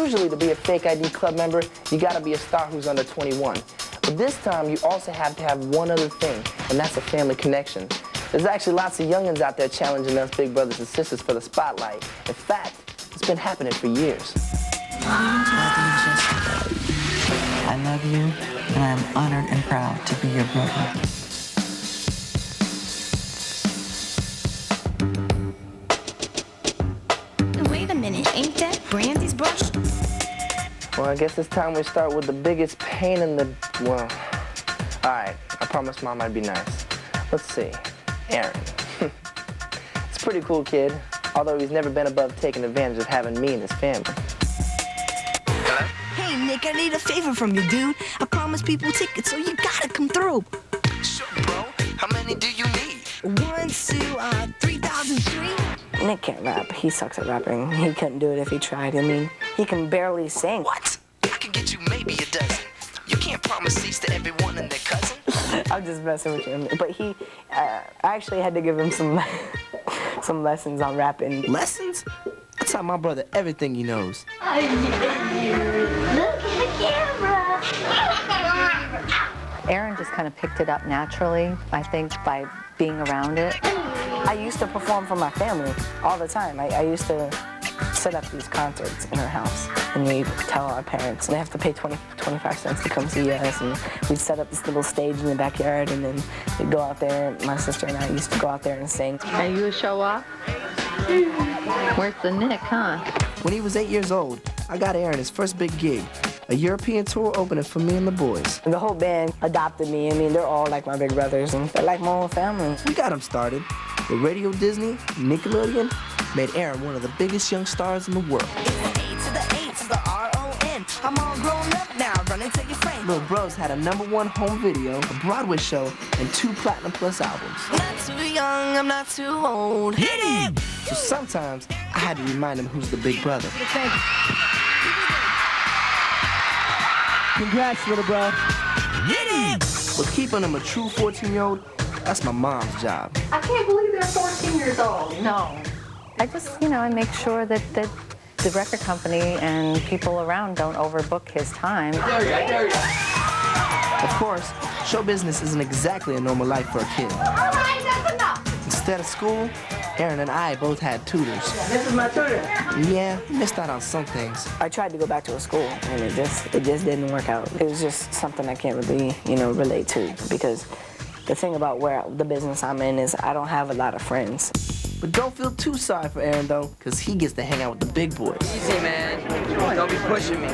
Usually, to be a fake ID club member, you gotta be a star who's under 21. But this time, you also have to have one other thing, and that's a family connection. There's actually lots of youngins out there challenging us big brothers and sisters for the spotlight. In fact, it's been happening for years. I love you, and I am honored and proud to be your brother. Wait a minute, ain't that Brandy's brush? Well, I guess it's time we start with the biggest pain in the, well, all right, I promised Mom I'd be nice. Let's see, Aaron. It's a pretty cool kid, although he's never been above taking advantage of having me in his family. Hey, Nick, I need a favor from you, dude. I promised people tickets, so you gotta come through. Sure, bro. How many do you need? 1, 2, 3003. Nick can't rap. He sucks at rapping. He couldn't do it if he tried. I mean, he can barely sing. What? I can get you maybe a dozen. You can't promise seats to everyone and their cousin. I'm just messing with him. But I actually had to give him some lessons on rapping. Lessons? I taught my brother everything he knows. Look at the camera. Aaron just kind of picked it up naturally, I think, by being around it. I used to perform for my family all the time. I used to set up these concerts in our house, and we'd tell our parents, and they have to pay 25 cents to come see us, and we'd set up this little stage in the backyard, and then we'd go out there. My sister and I used to go out there and sing. Are you a show-off? Where's the Nick, huh? When he was 8 years old, I got Aaron his first big gig, a European tour opening for me and the boys. And the whole band adopted me. I mean, they're all like my big brothers, and they're like my own family. We got him started. But Radio Disney, Nickelodeon, made Aaron one of the biggest young stars in the world. It's the A to the A to the R-O-N. I'm all grown up now, run and tell your friends. Lil Bros had a #1 home video, a Broadway show, and 2 Platinum Plus albums. I'm not too young, I'm not too old. Hit it! So sometimes I had to remind him who's the big brother. Thank you. Congrats, little bro. Hit it! But keeping him a true 14-year-old, that's my mom's job. I can't believe they're 14 years old. No. I just, I make sure that the record company and people around don't overbook his time. Of course, show business isn't exactly a normal life for a kid. All right, that's enough. Instead of school, Aaron and I both had tutors. This is my tutor. Yeah, we missed out on some things. I tried to go back to a school, and it just didn't work out. It was just something I can't really, relate to, because the thing about where the business I'm in is I don't have a lot of friends. But don't feel too sorry for Aaron, though, because he gets to hang out with the big boys. Easy, man. Don't be pushing me.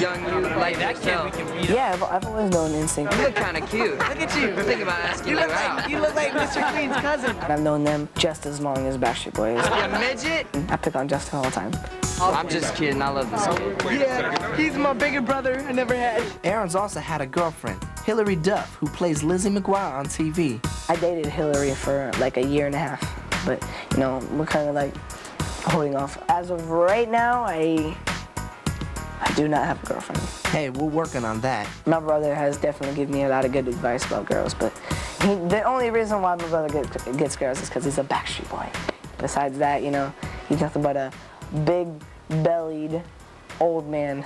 Young you like that kid we can beat up. Yeah, I've always known instinct. You look kind of cute. Look at you. I'm thinking about asking you out. You look like Mr. Clean's cousin. I've known them just as long as Backstreet Boys. You midget? I pick on Justin all the time. I'm just kidding. I love this kid. Yeah, he's my bigger brother I never had. Aaron's also had a girlfriend, Hilary Duff, who plays Lizzie McGuire on TV. I dated Hillary for like a year and a half, but we're kind of like holding off. As of right now, I do not have a girlfriend. Hey, we're working on that. My brother has definitely given me a lot of good advice about girls, but the only reason why my brother gets girls is because he's a Backstreet Boy. Besides that, he's nothing but a big-bellied old man.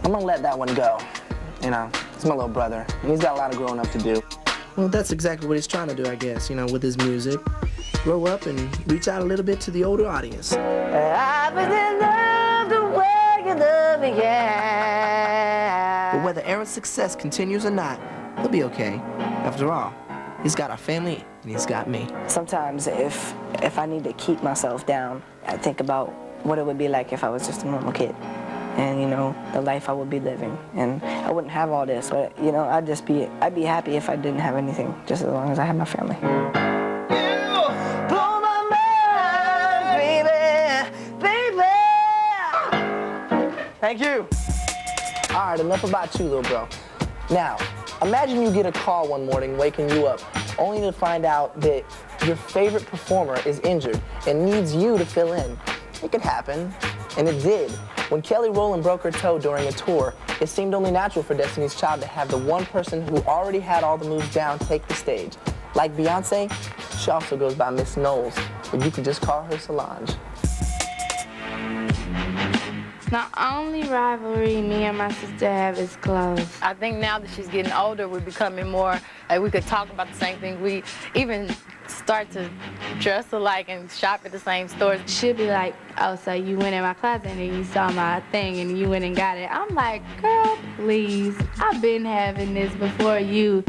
I'm gonna let that one go. He's my little brother, and he's got a lot of growing up to do. Well, that's exactly what he's trying to do, I guess, with his music. Grow up and reach out a little bit to the older audience. I've been in love the way you love me, yeah. But whether Aaron's success continues or not, he'll be okay. After all, he's got our family and he's got me. Sometimes if I need to keep myself down, I think about what it would be like if I was just a normal kid. And, the life I would be living. And I wouldn't have all this, but, I'd be happy if I didn't have anything, just as long as I had my family. Blow my mind, baby. Thank you. All right, enough about you, little bro. Now, imagine you get a call one morning waking you up, only to find out that your favorite performer is injured and needs you to fill in. It could happen, and it did. When Kelly Rowland broke her toe during a tour, it seemed only natural for Destiny's Child to have the one person who already had all the moves down take the stage. Like Beyonce, she also goes by Miss Knowles, but you can just call her Solange. The only rivalry me and my sister have is clothes. I think now that she's getting older, we're becoming more, like we could talk about the same thing. We even start to dress alike and shop at the same stores. She'll be like, oh, so you went in my closet and you saw my thing and you went and got it. I'm like, girl, please, I've been having this before you.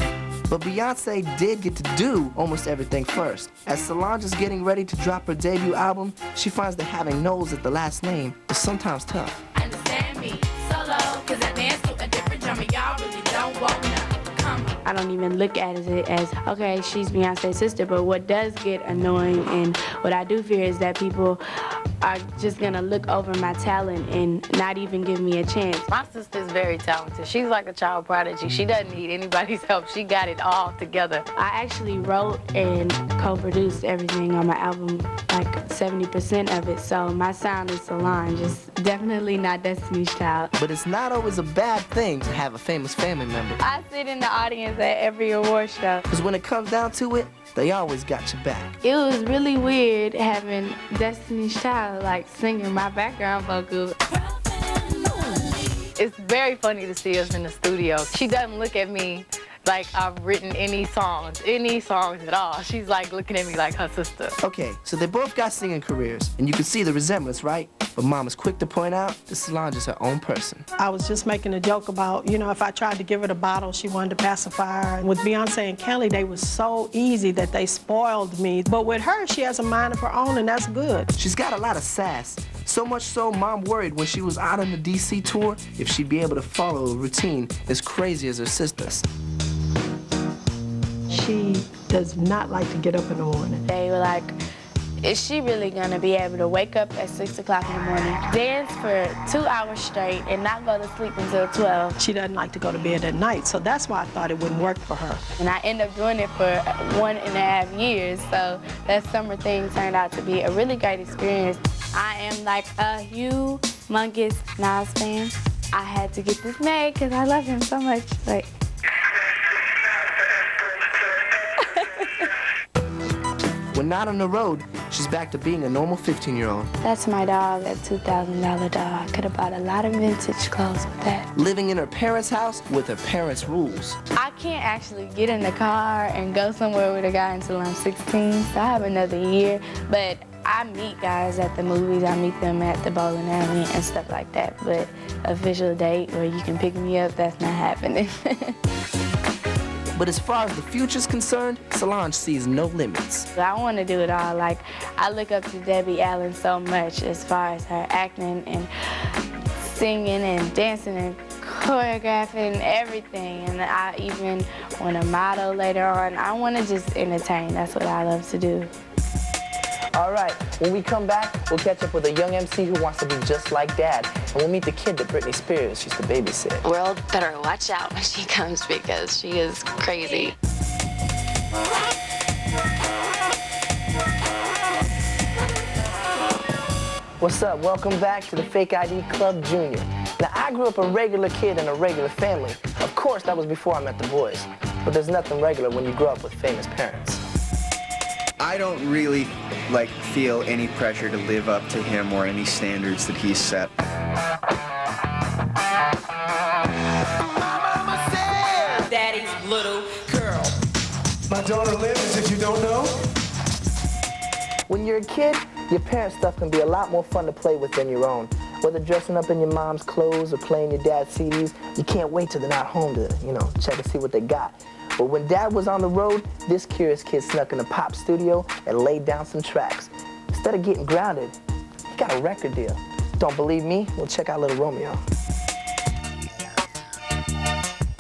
But Beyonce did get to do almost everything first. As Solange is getting ready to drop her debut album, she finds that having Knowles at the last name is sometimes tough. Understand me, solo, cause I dance to a different drummer, y'all really don't want none. Come on. I don't even look at it as, okay, she's Beyonce's sister, but what does get annoying and what I do fear is that people are just gonna look over my talent and not even give me a chance. My sister's very talented. She's like a child prodigy. She doesn't need anybody's help. She got it all together. I actually wrote and co-produced everything on my album, like 70% of it, so my sound is Solange. It's definitely not Destiny's Child. But it's not always a bad thing to have a famous family member. I sit in the audience at every award show. Because when it comes down to it, they always got your back. It was really weird having Destiny's Child like singing my background vocals. It's very funny to see us in the studio. She doesn't look at me like I've written any songs at all. She's like looking at me like her sister. Okay, so they both got singing careers, and you can see the resemblance, right? But Mama's quick to point out that Solange is her own person. I was just making a joke about, you know, if I tried to give her the bottle, she wanted to pacify her. With Beyonce and Kelly, they were so easy that they spoiled me. But with her, she has a mind of her own, and that's good. She's got a lot of sass. So much so, Mom worried when she was out on the DC tour if she'd be able to follow a routine as crazy as her sisters. She does not like to get up in the morning. They were like, is she really gonna be able to wake up at 6 o'clock in the morning, dance for 2 hours straight, and not go to sleep until 12? She doesn't like to go to bed at night, so that's why I thought it wouldn't work for her. And I ended up doing it for 1.5 years, so that summer thing turned out to be a really great experience. I am like a humongous Nas fan. I had to get this made because I love him so much. Like. When not on the road, she's back to being a normal 15-year-old. That's my dog, that $2,000 dog. Could have bought a lot of vintage clothes with that. Living in her parents' house with her parents' rules. I can't actually get in the car and go somewhere with a guy until I'm 16, so I have another year. But I meet guys at the movies, I meet them at the bowling alley and stuff like that. But official date where you can pick me up, that's not happening. But as far as the future's concerned, Solange sees no limits. I want to do it all. Like, I look up to Debbie Allen so much as far as her acting and singing and dancing and choreographing, everything. And I even want to model later on. I want to just entertain. That's what I love to do. All right, when we come back, we'll catch up with a young MC who wants to be just like Dad. And we'll meet the kid that Britney Spears used to babysit. World better watch out when she comes because she is crazy. What's up? Welcome back to the Fake ID Club Junior. Now, I grew up a regular kid in a regular family. Of course, that was before I met the boys. But there's nothing regular when you grow up with famous parents. I don't really feel any pressure to live up to him or any standards that he's set. My mama said, Daddy's little girl. My daughter lives, if you don't know. When you're a kid, your parents' stuff can be a lot more fun to play with than your own. Whether dressing up in your mom's clothes or playing your dad's CDs, you can't wait till they're not home to, check and see what they got. But when Dad was on the road, this curious kid snuck in a pop studio and laid down some tracks. Instead of getting grounded, he got a record deal. Don't believe me? Well, check out Little Romeo.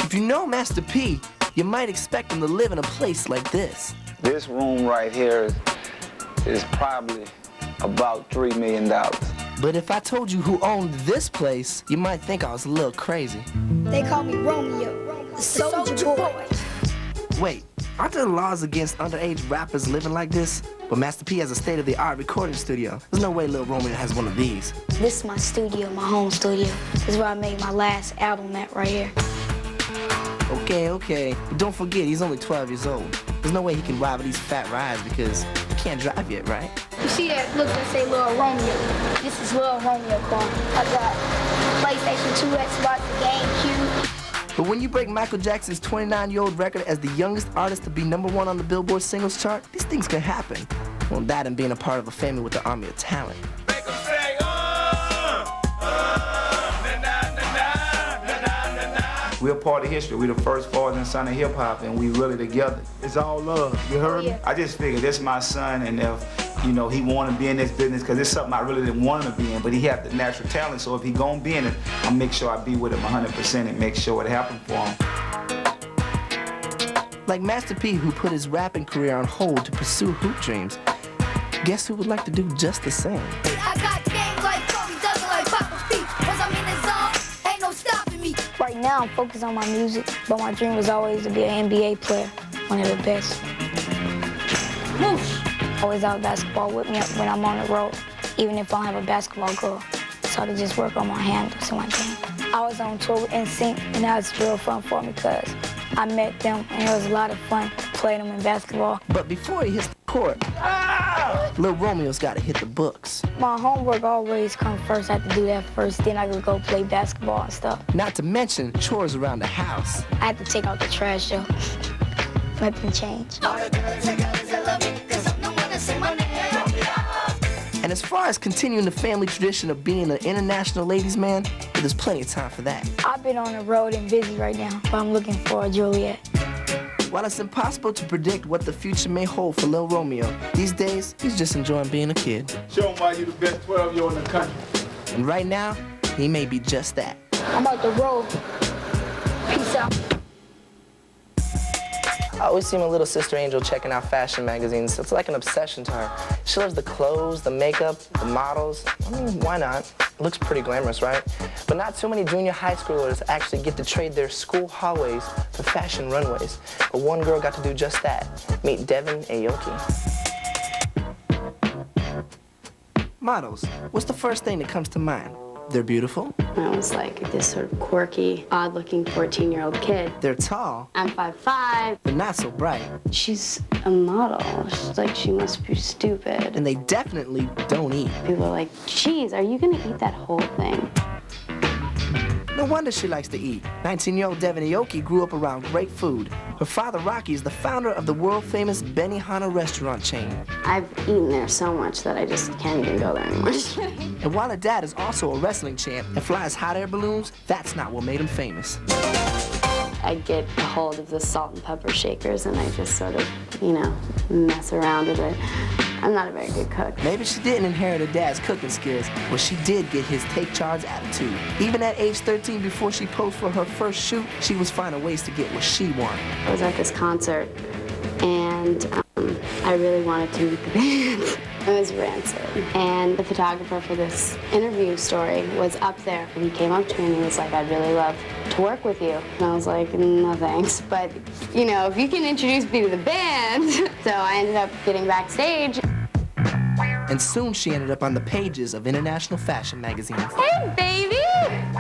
If you know Master P, you might expect him to live in a place like this. This room right here is probably about $3 million. But if I told you who owned this place, you might think I was a little crazy. They call me Romeo, the soldier boy. Wait, aren't there laws against underage rappers living like this? But Master P has a state-of-the-art recording studio. There's no way Lil Romeo has one of these. This is my studio, my home studio. This is where I made my last album at right here. Okay. But don't forget, he's only 12 years old. There's no way he can ride with these fat rides because he can't drive yet, right? You see that look that say Lil Romeo? This is Lil Romeo car. I got PlayStation 2, Xbox, GameCube. But when you break Michael Jackson's 29-year-old record as the youngest artist to be #1 on the Billboard singles chart, these things can happen. Well, that and being a part of a family with the army of talent. We're part of history. We're the first father and son of hip-hop, and we really together. It's all love, you heard me? I just figured this is my son, and if, you know, he want to be in this business, because it's something I really didn't want him to be in, but he has the natural talent, so if he gonna be in it, I'll make sure I be with him 100% and make sure it happens for him. Like Master P, who put his rapping career on hold to pursue hoop dreams. Guess who would like to do just the same? I got games like Kobe, doesn't like Papa P. Once I'm in the zone, ain't no stopping me. Right now, I'm focused on my music, but my dream was always to be an NBA player, one of the best. Whoosh! Always out basketball with me when I'm on the road, even if I don't have a basketball goal. So I can just work on my handles and my game. I was on tour with NSYNC, and that was real fun for me because I met them, and it was a lot of fun playing them in basketball. But before he hits the court, Lil Romeo's got to hit the books. My homework always comes first. I have to do that first, then I can go play basketball and stuff. Not to mention chores around the house. I have to take out the trash, though. Nothing changed. And as far as continuing the family tradition of being an international ladies' man, there's plenty of time for that. I've been on the road and busy right now, but I'm looking for a Juliet. While it's impossible to predict what the future may hold for Lil Romeo, these days, he's just enjoying being a kid. Show him why you're the best 12-year-old in the country. And right now, he may be just that. I'm about to roll. Peace out. I always see my little sister Angel checking out fashion magazines. It's like an obsession to her. She loves the clothes, the makeup, the models. I mean, why not? It looks pretty glamorous, right? But not too many junior high schoolers actually get to trade their school hallways for fashion runways. But one girl got to do just that. Meet Devin Aoki. Models, what's the first thing that comes to mind? They're beautiful. I was like this sort of quirky, odd-looking 14-year-old kid. They're tall. I'm 5'5". But not so bright. She's a model. She's like, she must be stupid. And they definitely don't eat. People are like, geez, are you gonna eat that whole thing? No wonder she likes to eat. 19-year-old Devin Aoki grew up around great food. Her father, Rocky, is the founder of the world-famous Benihana restaurant chain. I've eaten there so much that I just can't even go there anymore. And while her dad is also a wrestling champ and flies hot air balloons, that's not what made him famous. I get a hold of the salt and pepper shakers and I just sort of, you know, mess around with it. I'm not a very good cook. Maybe she didn't inherit her dad's cooking skills, but she did get his take charge attitude. Even at age 13, before she posed for her first shoot, she was finding ways to get what she wanted. I was at this concert and I really wanted to meet the band. It was Rancid. And the photographer for this interview story was up there. And he came up to me and he was like, I'd really love to work with you. And I was like, no thanks. But, you know, if you can introduce me to the band. So I ended up getting backstage. And soon she ended up on the pages of international fashion magazines. Hey, baby!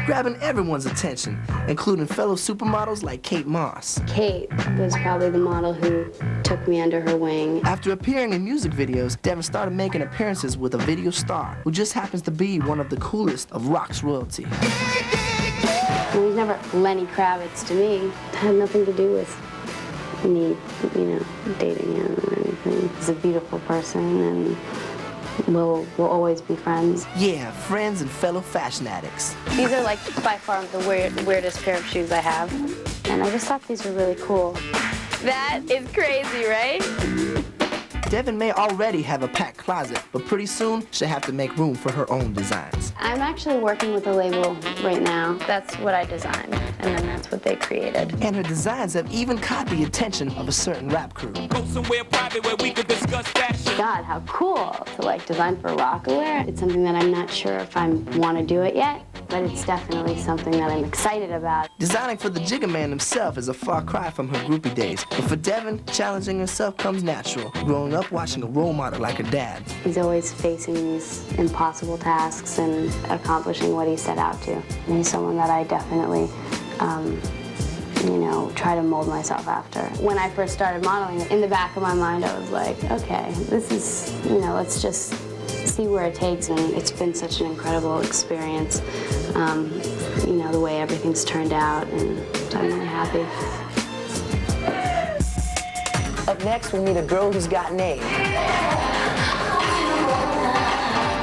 Grabbing everyone's attention, including fellow supermodels like Kate Moss. Kate was probably the model who took me under her wing. After appearing in music videos, Devin started making appearances with a video star who just happens to be one of the coolest of rock's royalty. He was never Lenny Kravitz to me. It had nothing to do with me, you know, dating him or anything. He's a beautiful person and we'll always be friends. Yeah, friends and fellow fashion addicts. These are like by far the weirdest pair of shoes I have. And I just thought these were really cool. That is crazy, right? Devin may already have a packed closet, but pretty soon she'll have to make room for her own designs. I'm actually working with a label right now. That's what I designed, and then that's what they created. And her designs have even caught the attention of a certain rap crew. Go somewhere private where we could discuss fashion. God, how cool to like design for Rockaware. It's something that I'm not sure if I want to do it yet, but it's definitely something that I'm excited about. Designing for the Jigga Man himself is a far cry from her groupie days, but for Devin, challenging herself comes natural, growing up watching a role model like her dad. He's always facing these impossible tasks and accomplishing what he set out to. And he's someone that I definitely you know, try to mold myself after. When I first started modeling, in the back of my mind, I was like, okay, this is, you know, let's just see where it takes. And it's been such an incredible experience, you know, the way everything's turned out, and so I'm really happy. Up next, we'll meet a girl who's got name.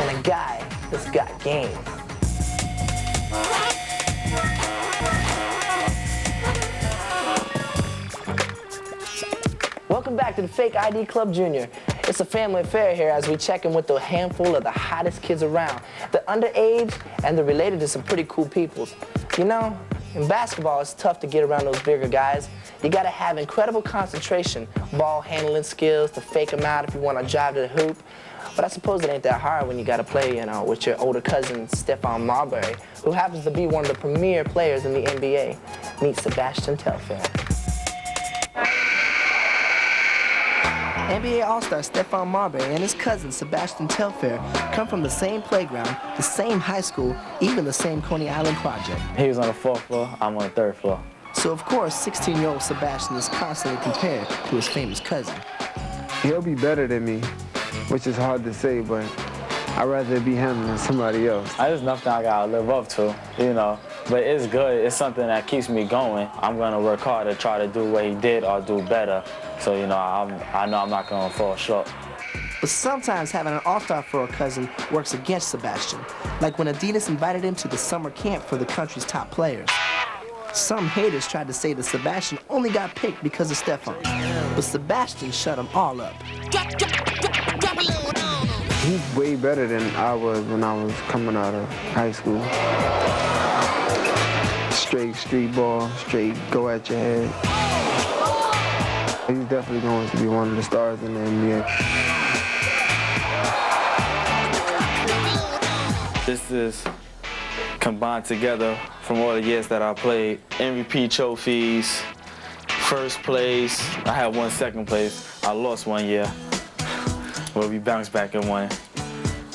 And a guy that's got game. Welcome back to the Fake ID Club Junior. It's a family affair here as we check in with a handful of the hottest kids around. They're underage and they're related to some pretty cool peoples. You know, in basketball, it's tough to get around those bigger guys. You gotta have incredible concentration, ball handling skills to fake them out if you wanna drive to the hoop. But I suppose it ain't that hard when you gotta play, you know, with your older cousin, Stephon Marbury, who happens to be one of the premier players in the NBA. Meet Sebastian Telfair. NBA All-Star Stephon Marbury and his cousin Sebastian Telfair come from the same playground, the same high school, even the same Coney Island project. He was on the 4th floor, I'm on the 3rd floor. So of course, 16-year-old Sebastian is constantly compared to his famous cousin. He'll be better than me, which is hard to say, but I'd rather be him than somebody else. There's nothing I gotta live up to, you know, but it's good. It's something that keeps me going. I'm gonna work hard to try to do what he did or do better. So, you know, I know I'm not gonna fall short. But sometimes having an all-star for a cousin works against Sebastian, like when Adidas invited him to the summer camp for the country's top players. Some haters tried to say that Sebastian only got picked because of Stephon, but Sebastian shut them all up. He's way better than I was when I was coming out of high school. Straight street ball, straight go at your head. He's definitely going to be one of the stars in the NBA. This is combined together from all the years that I played. MVP trophies, first place. I had one second place. I lost one year, but we bounced back and won.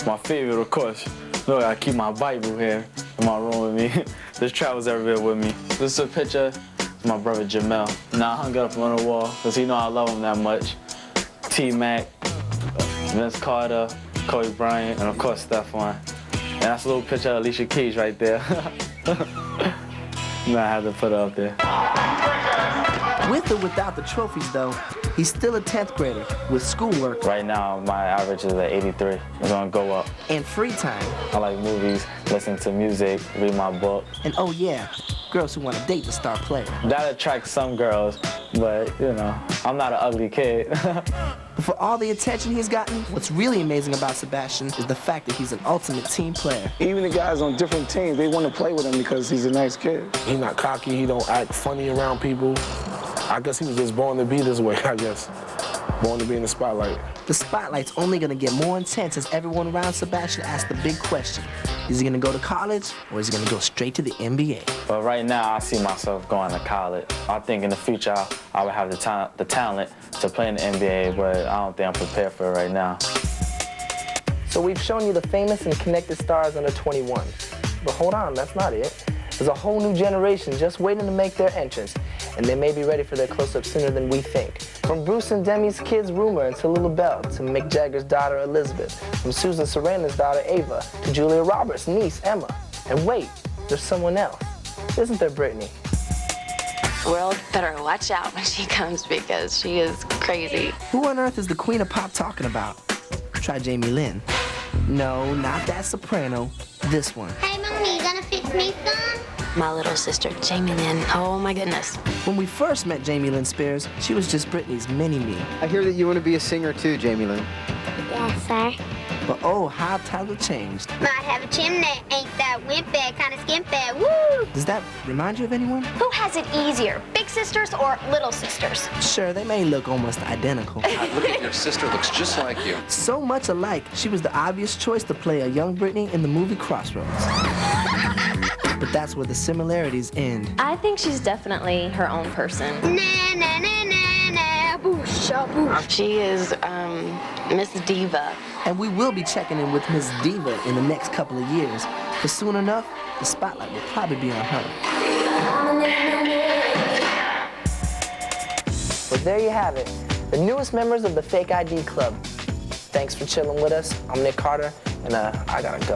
My favorite, of course. Look, I keep my Bible here in my room with me. This travels everywhere with me. This is a picture of my brother Jamel. Now I hung it up on the wall because he know I love him that much. T-Mac, Vince Carter, Kobe Bryant, and of course Stephon. And that's a little picture of Alicia Keys right there. I had to put it up there. With or without the trophies, though, he's still a 10th grader with schoolwork. Right now, my average is at 83. It's gonna go up. And free time. I like movies, listen to music, read my book. And oh yeah, girls who want to date the star player. That attracts some girls, but you know, I'm not an ugly kid. But for all the attention he's gotten, what's really amazing about Sebastian is the fact that he's an ultimate team player. Even the guys on different teams, they want to play with him because he's a nice kid. He's not cocky, he don't act funny around people. I guess he was just born to be this way, I guess. Born to be in the spotlight. The spotlight's only gonna get more intense as everyone around Sebastian asks the big question. Is he gonna go to college or is he gonna go straight to the NBA? But right now, I see myself going to college. I think in the future, I would have the talent to play in the NBA, but I don't think I'm prepared for it right now. So we've shown you the famous and connected stars under 21. But hold on, that's not it. There's a whole new generation just waiting to make their entrance, and they may be ready for their close-up sooner than we think. From Bruce and Demi's kids, Rumor and Tallulah Bell, to Mick Jagger's daughter, Elizabeth, from Susan Sarandon's daughter, Ava, to Julia Roberts' niece, Emma. And wait, there's someone else. Isn't there, Brittany? World better watch out when she comes because she is crazy. Who on earth is the queen of pop talking about? Try Jamie Lynn. No, not that soprano. This one. Hey, Mommy, you gonna fix me some? My little sister, Jamie Lynn. Oh, my goodness. When we first met Jamie Lynn Spears, she was just Britney's mini-me. I hear that you want to be a singer too, Jamie Lynn. Yes, sir. But oh, how times have changed. Might have a chimney, ain't that wimpy, kind of skimpy, woo! Does that remind you of anyone? Who has it easier, big sisters or little sisters? Sure, they may look almost identical. Look at your sister, looks just like you. So much alike, she was the obvious choice to play a young Britney in the movie Crossroads. But that's where the similarities end. I think she's definitely her own person. Na na na na na, boosha boosh. She is Miss Diva. And we will be checking in with Miss Diva in the next couple of years. But soon enough, the spotlight will probably be on her. Well, there you have it, the newest members of the Fake ID Club. Thanks for chilling with us. I'm Nick Carter, and I gotta go.